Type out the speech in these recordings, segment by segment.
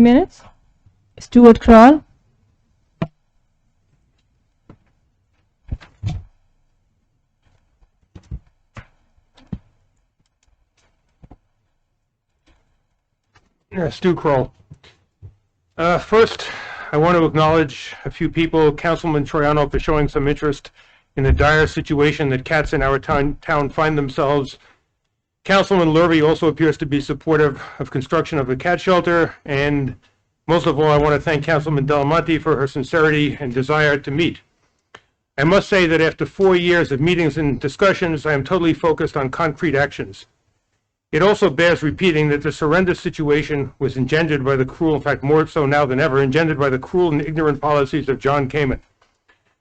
minutes. Stuart Kroll. Stu Kroll. First, I want to acknowledge a few people, Councilman Troiano, for showing some interest in the dire situation that cats in our town find themselves. Councilman Lurvy also appears to be supportive of construction of a cat shelter, and most of all, I want to thank Councilman Delamonte for her sincerity and desire to meet. I must say that after 4 years of meetings and discussions, I am totally focused on concrete actions. It also bears repeating that this horrendous situation was engendered by the cruel, in fact more so now than ever, engendered by the cruel and ignorant policies of John Kamen.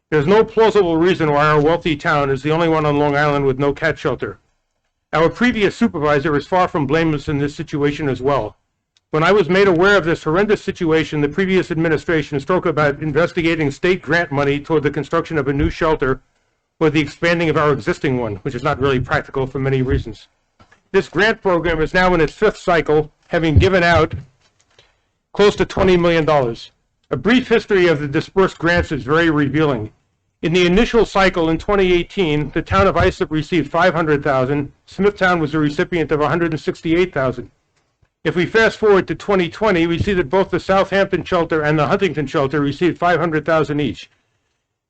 There's no plausible reason why our wealthy town is the only one on Long Island with no cat shelter. Our previous supervisor is far from blameless in this situation as well. When I was made aware of this horrendous situation, the previous administration spoke about investigating state grant money toward the construction of a new shelter or the expanding of our existing one, which is not really practical for many reasons. This grant program is now in its 5th cycle, having given out close to $20 million. A brief history of the dispersed grants is very revealing. In the initial cycle in 2018, the town of Islip received $500,000. Smithtown was a recipient of $168,000. If we fast forward to 2020, we see that both the Southampton shelter and the Huntington shelter received $500,000 each.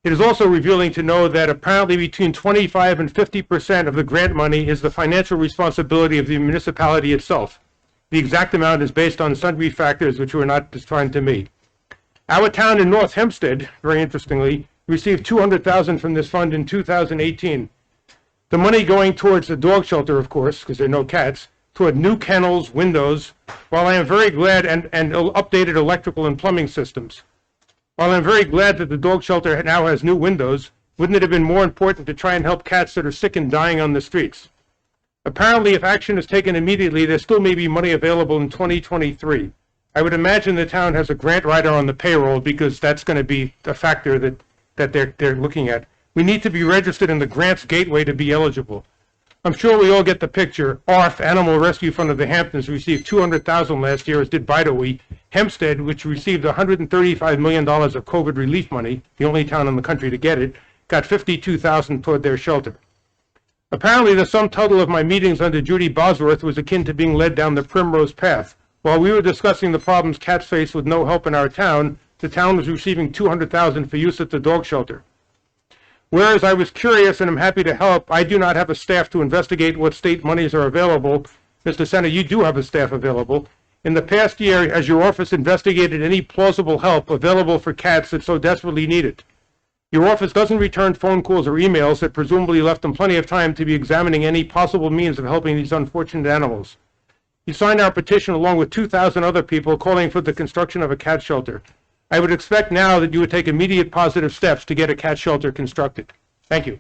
It is also revealing to know that apparently between 25 and 50% of the grant money is the financial responsibility of the municipality itself. The exact amount is based on sundry factors which were not defined to me. Our town in North Hempstead, very interestingly, received $200,000 from this fund in 2018. The money going towards the dog shelter, of course, because there are no cats, toward new kennels, windows, while I am very glad, and updated electrical and plumbing systems. While I'm very glad that the dog shelter now has new windows, wouldn't it have been more important to try and help cats that are sick and dying on the streets? Apparently, if action is taken immediately, there still may be money available in 2023. I would imagine the town has a grant writer on the payroll because that's going to be a factor that they're looking at. We need to be registered in the grants gateway to be eligible. I'm sure we all get the picture. ARF, Animal Rescue Fund of the Hamptons, received $200,000 last year, as did Bidoe. Hempstead, which received $135 million of COVID relief money, the only town in the country to get it, got $52,000 toward their shelter. Apparently, the sum total of my meetings under Judy Bosworth was akin to being led down the primrose path. While we were discussing the problems cats face with no help in our town, the town was receiving $200,000 for use at the dog shelter. Whereas I was curious and am happy to help, I do not have a staff to investigate what state monies are available. Mr. Senator, you do have a staff available. In the past year, has your office investigated any plausible help available for cats that so desperately need it? Your office doesn't return phone calls or emails that presumably left them plenty of time to be examining any possible means of helping these unfortunate animals. You signed our petition along with 2,000 other people calling for the construction of a cat shelter. I would expect now that you would take immediate positive steps to get a cat shelter constructed. Thank you.